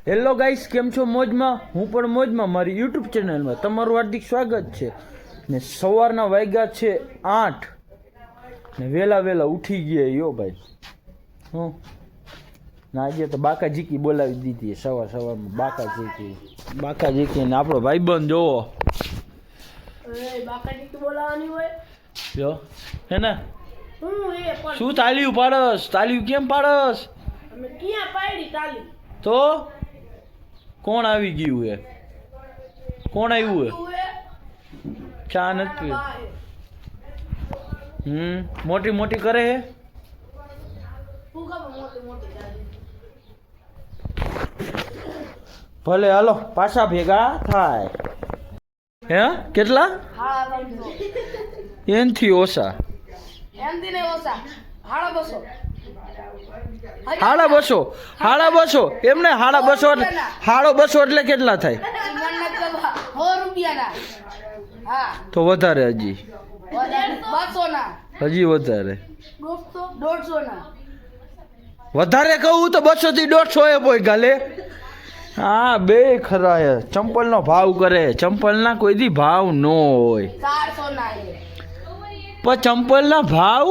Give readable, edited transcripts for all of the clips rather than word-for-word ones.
Hello guys, કેમ છો? મોજમાં? હું પણ મોજમાં. મારી યુટ્યુબ ચેનલમાં તમારું હાર્દિક સ્વાગત છે. ને સવારના વાગ્યા છે 8 ને વહેલા ઉઠી ગયા યો ભાઈ. હું ના આજે તો બાકા જીકી બોલાવી દીધી સવારમાં. બાકા જીકી ને આપણો ભાઈબંધ જોવો. બાકા જીકી બોલાવાની હોય જો હે ને શું તાલીયું પાડસ? તાલીયું કેમ પાડસ? અમે ક્યાં પાડી તાલી? તો કોણ આવી ગયું હે? કોણ આવ્યું હે? ચા નથી. મોટી મોટી કરે હે. ભલે હાલો પાછા ભેગા થાય. હે કેટલા? એનથી ઓછા. સાડા બસો એમને સાડા બસો એટલે કેટલા થાય? તો વધારે હજી વધારે કહું તો 200 થી 150 પોઈ ગાલે. હા બે ખરા હે. ચંપલ નો ભાવ કરે. ચંપલ ના કોઈ દી ભાવ ન હોય. પણ ચંપલ ના ભાવ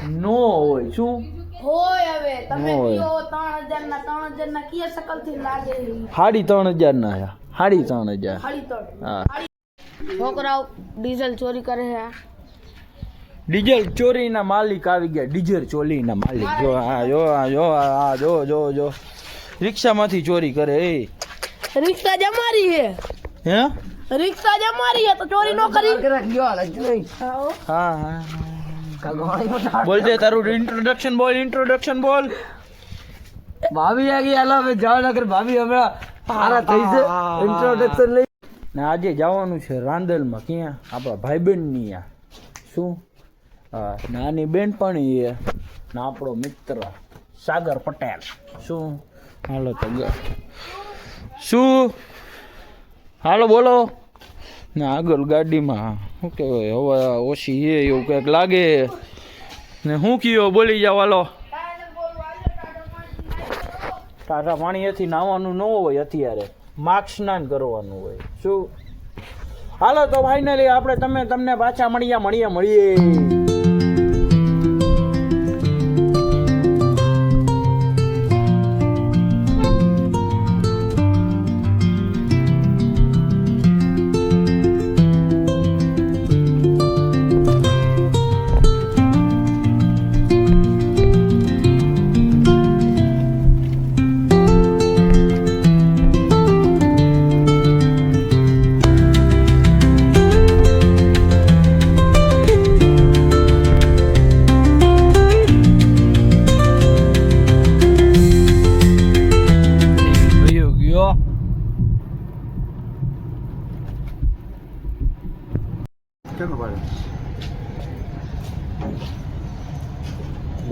ન હોય. શું હોય? હવે તમે કયો 3000 ના કયા શકલ થી લાગે? 3,500 ના હે. 3,500. હા. છોકરાઓ ડીઝલ ચોરી કરે છે. ડીઝલ ચોરી ના માલિક આવી ગયા. ડીઝલ ચોરી ના માલિક જો રિક્ષા માંથી ચોરી કરે. રિક્ષા જ અમારી છે. હે રિક્ષા જ અમારી છે તો ચોરી નો કરી. હા બોલ દે તારું ઇન્ટ્રોડક્શન બોલ. ભાભી આ ગઈ. હાલો હવે જાવનગર. ભાભી હમણાં હારા થઈ છે. ઇન્ટ્રોડક્શન લઈ ને આજે જવાનું છે રાંદલમાં. ક્યાં? આપણા ભાઈબંધ ની. શું? હા, નાની બેનપણી એ ને આપણો મિત્ર સાગર પટેલ. શું હાલો તો શું હાલો બોલો ને આગળ ગાડીમાં શું કહેવાય હવા ઓછી છે એવું કંઈક લાગે ને. શું કયો બોલી જાવ. હાલો ટાટા પાણીથી નાહવાનું ન હોય અત્યારે. માર્ક સ્નાન કરવાનું હોય. શું હાલો તો ફાઇનલી આપણે તમને પાછા મળીએ.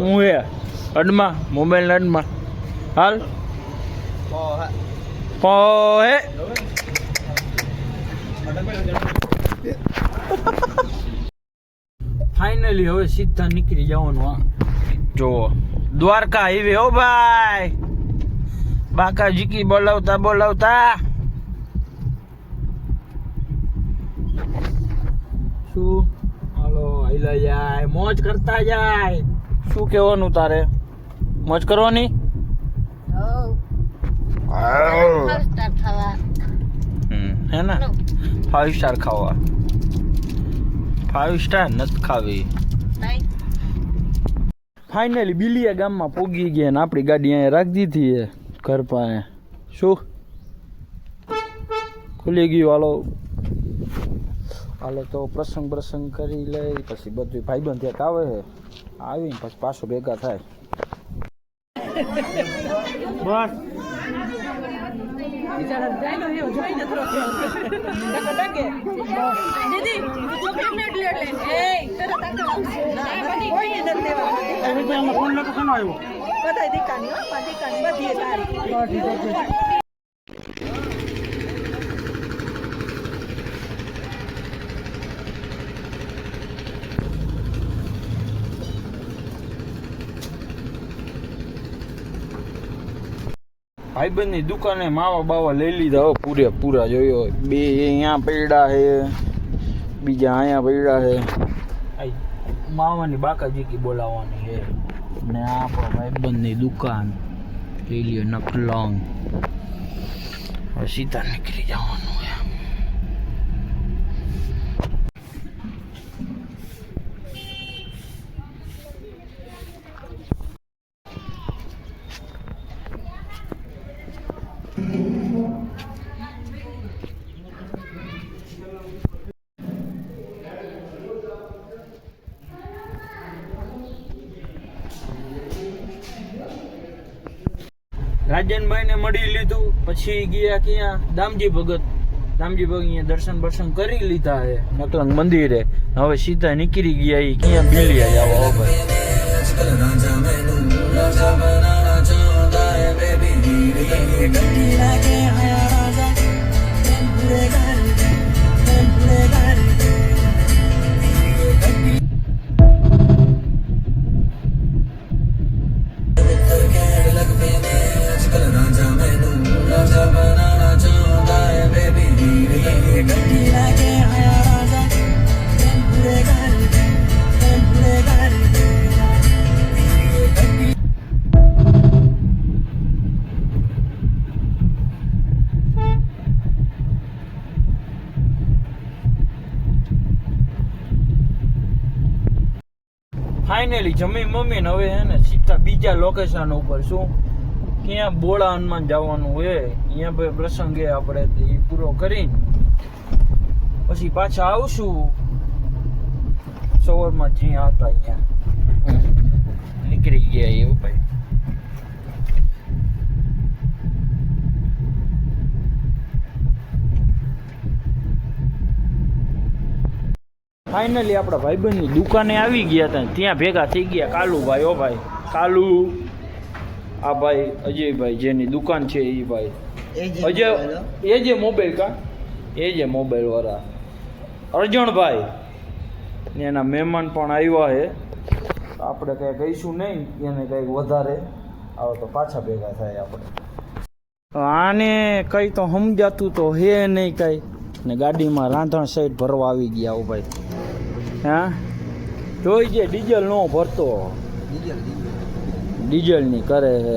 હું હે અડમાં મોબાઈલ અડમાં હાલ પોહે ફાઇનલી હવે સીધા નીકળી જવાનું. જો દ્વારકા હાઈવે. હો ભાઈ બાકા જીકી બોલાવતા શું હાલો હાઈલા જાય. મોજ કરતા જાય. શું કહેવાનું તારે? મોજ કરવાની. હે ને 5 સ્ટાર ખાવા. 5 સ્ટાર નથી ખાવી. ફાઇનલી બિલિયા ગામમાં પોગી ગયા ને આપણી ગાડી અહીંયા રાખી દીધી ઘર પાસે. શું ખુલી ગયું? હાલો તો પ્રસંગ કરી લઈ પછી બધું ભાઈબંધ એક આવે છે. આવીને પછી પાછો ભેગા થાય. બસ ભાઈબંધની દુકાને માવા બાવા લઈ લીધા હો પૂરેપૂરા જોયો બે અહીંયા પડ્યા છે બીજા અહીંયા પડ્યા છે માવાની બાકાજીકી બોલાવવાની છે ને આ આપણા ભાઈબંધની દુકાન લઈ લ્યો નકલોંગ હવે સીધા નીકળી જવાનું છે રાજનભાઈ ને મળી લીધું પછી ગયા ક્યાં દામજી ભગત અહીંયા દર્શન બર્શન કરી લીધા હે નકલંગ મંદિરે હવે સીધા નીકળી ગયા ઈ ક્યાં બિલિયા જાવા હો ભાઈ ફાઇનલી જમી મમ્મી ને હવે હે ને સીધા બીજા લોકેશન ઉપર શું ક્યાં બોળા હનુમાન જવાનું હોય અહીંયા ભાઈ પ્રસંગ એ આપણે એ પૂરો કરીને પછી પાછા આવશું સવારમાં જ્યાં આવતા અહીંયા નીકળી ગયા એવું ભાઈ ફાઇનલી આપણા ભાઈબંધની દુકાને આવી ગયા હતા ત્યાં ભેગા થઈ ગયા કાલુભાઈ ઓ ભાઈ કાલુ આ ભાઈ અજયભાઈ જેની દુકાન છે એ ભાઈ અજય એ જે મોબાઈલ કા એ જે મોબાઈલ વાળા અર્જણભાઈ ને એના મહેમાન પણ આવ્યા છે આપણે કંઈ કહીશું નહીં એને કંઈક વધારે આવો તો પાછા ભેગા થાય આપણે આને કંઈ તો સમજાતું તો હે નહીં કંઈ ને ગાડીમાં રાંધણ સાઈડ ભરવા આવી ગયા ઓ ભાઈ હા જોઈ જે ડીઝલ નો ભરતો ડીઝલની કરે છે